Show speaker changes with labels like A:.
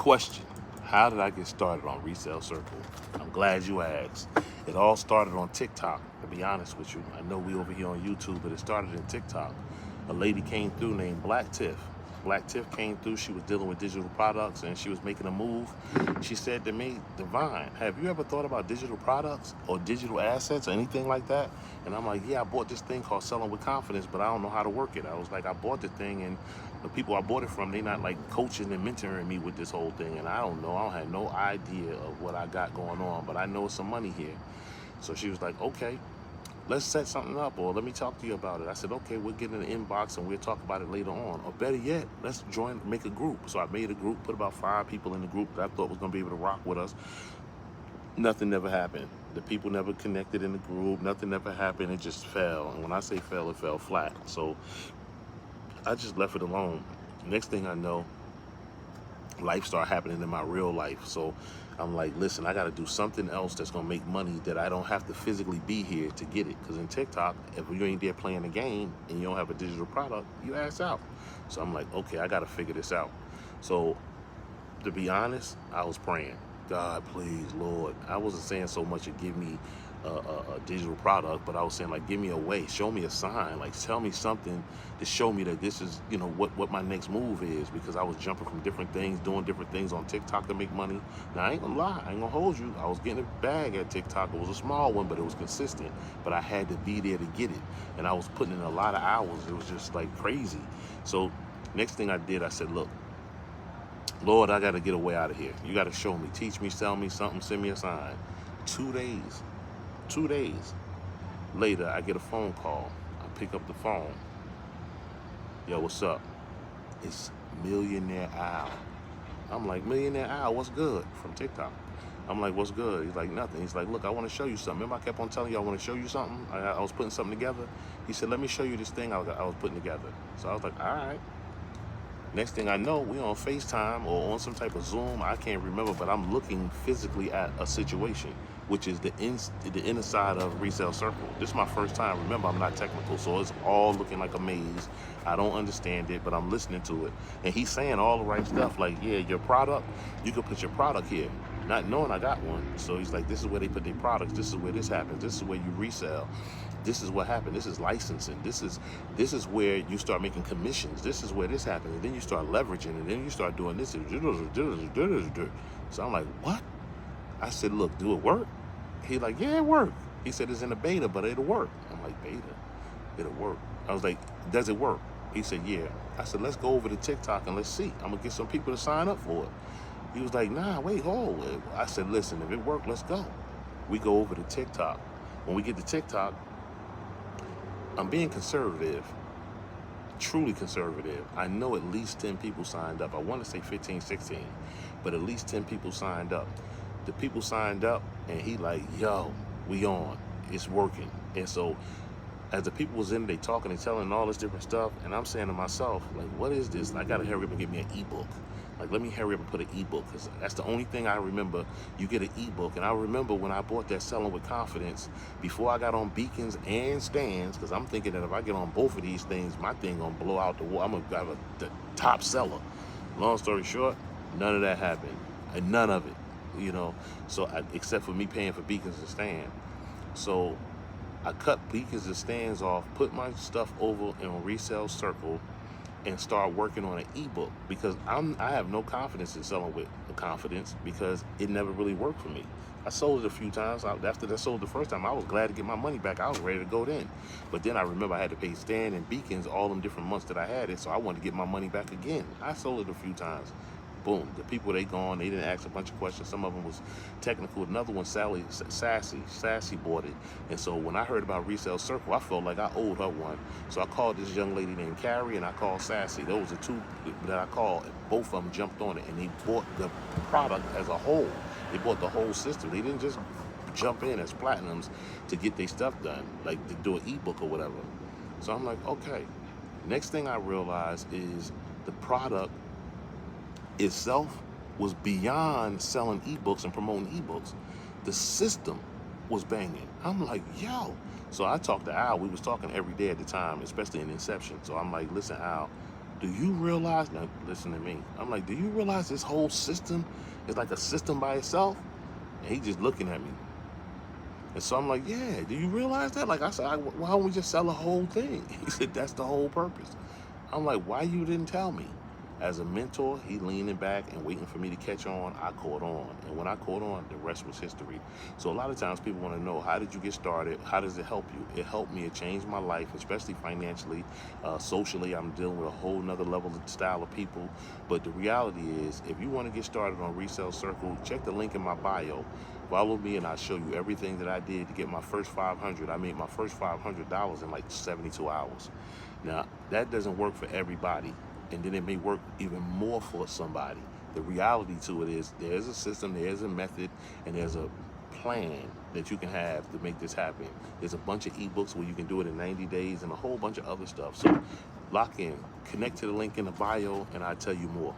A: Question: how did I get started on Resell Circle? I'm glad you asked. It all started on TikTok, to be honest with you. I know we over here on YouTube, but it started in TikTok. A lady came through named Black Tiff. Black Tiff came through. She was dealing with digital products and she was making a move. She said to me, Divine, have you ever thought about digital products or digital assets or anything like that? And I'm like, yeah, I bought this thing called Selling with Confidence, but I don't know how to work it. I was like, I bought the thing and the people I bought it from, they not like coaching and mentoring me with this whole thing. And I don't know, I don't have no idea of what I got going on, but I know some money here. So she was like, okay, let's set something up, or let me talk to you about it. I said, okay, we'll get in the inbox and we'll talk about it later on. Or better yet, let's make a group. So I made a group, put about 5 people in the group that I thought was gonna be able to rock with us. Nothing never happened. The people never connected in the group. Nothing never happened. It just fell. And when I say fell, it fell flat. So I just left it alone. Next thing I know, life started happening in my real life. So I'm like, listen, I got to do something else that's going to make money that I don't have to physically be here to get it. Because in TikTok, if you ain't there playing the game and you don't have a digital product, you ass out. So I'm like, okay, I got to figure this out. So to be honest, I was praying, God, please, Lord. I wasn't saying so much to give me a digital product, but I was saying, like, give me a way, show me a sign, like tell me something to show me that this is, you know, what my next move is, because I was jumping from different things, doing different things on TikTok to make money. Now I ain't gonna lie, I ain't gonna hold you, I was getting a bag at TikTok. It was a small one, but it was consistent, but I had to be there to get it, and I was putting in a lot of hours. It was just like crazy. So next thing I did, I said, look, Lord, I got to get a way out of here. You got to show me, teach me, sell me something, send me a sign. 2 days later, I get a phone call. I pick up the phone. Yo, what's up? It's Millionaire Al. I'm like, Millionaire Al, what's good? From TikTok. I'm like, what's good? He's like, nothing. He's like, look, I want to show you something. Remember I kept on telling you I want to show you something? I was putting something together. He said, let me show you this thing I was putting together. So I was like, all right. Next thing I know, we on FaceTime or on some type of Zoom. I can't remember, but I'm looking physically at a situation, which is the inner side of Resell Circle. This is my first time. Remember, I'm not technical, so it's all looking like a maze. I don't understand it, but I'm listening to it. And he's saying all the right stuff, like, yeah, your product, you can put your product here, not knowing I got one. So he's like, this is where they put their products. This is where this happens. This is where you resell. This is what happened. This is licensing. This is where you start making commissions. This is where this happens. And then you start leveraging, and then you start doing this. So I'm like, what? I said, look, do it work? He like, yeah, it work. He said it's in a beta, but it'll work. I'm like, beta? It'll work. I was like, does it work? He said, yeah. I said, let's go over to TikTok and let's see. I'm gonna get some people to sign up for it. He was like, nah, wait, hold. I said, listen, if it worked, let's go. We go over to TikTok. When we get to TikTok, I'm being conservative, truly conservative. I know at least 10 people signed up. I want to say 15, 16, but at least 10 people signed up. The people signed up, and he like, yo, we on, it's working. And so as the people was in, they talking and telling all this different stuff, and I'm saying to myself, like, what is this? I gotta hurry up and get me an ebook. Like, let me hurry up and put an ebook, because that's the only thing I remember. You get an ebook, and I remember when I bought that Selling with Confidence, before I got on beacons and stands, because I'm thinking that if I get on both of these things, my thing gonna blow out the wall. I'm gonna have the top seller. Long story short, none of that happened, and none of it, you know. So except for me paying for beacons and stands. So I cut beacons and stands off, put my stuff over in Resell Circle, and start working on an ebook, because I have no confidence in selling with confidence, because it never really worked for me. I sold it a few times. After I sold the first time, I was glad to get my money back. I was ready to go then. But then I remember I had to pay stand and beacons all them different months that I had it, so I wanted to get my money back again. I sold it a few times. Boom, the people, they gone. They didn't ask a bunch of questions. Some of them was technical. Another one, Sassy bought it. And so when I heard about Resell Circle, I felt like I owed her one. So I called this young lady named Carrie, and I called Sassy. Those are two that I called. Both of them jumped on it, and they bought the product as a whole. They bought the whole system. They didn't just jump in as platinums to get their stuff done, like to do an ebook or whatever. So I'm like, okay. Next thing I realized is the product itself was beyond selling ebooks and promoting ebooks. The system was banging. I'm like, yo. So I talked to Al. We was talking every day at the time, especially in Inception. So I'm like, listen, Al, do you realize, now listen to me, I'm like, do you realize this whole system is like a system by itself? And he just looking at me. And so I'm like, yeah, do you realize that? Like I said, why don't we just sell the whole thing? He said, that's the whole purpose. I'm like, why you didn't tell me? As a mentor, he leaning back and waiting for me to catch on. I caught on. And when I caught on, the rest was history. So a lot of times people want to know, how did you get started? How does it help you? It helped me. It changed my life, especially financially. Socially, I'm dealing with a whole nother level of style of people. But the reality is, if you want to get started on Resell Circle, check the link in my bio. Follow me and I'll show you everything that I did to get my first 500. I made my first $500 in like 72 hours. Now, that doesn't work for everybody. And then it may work even more for somebody. The reality to it is there's a system, there's a method, and there's a plan that you can have to make this happen. There's a bunch of ebooks where you can do it in 90 days and a whole bunch of other stuff. So lock in, connect to the link in the bio, and I'll tell you more.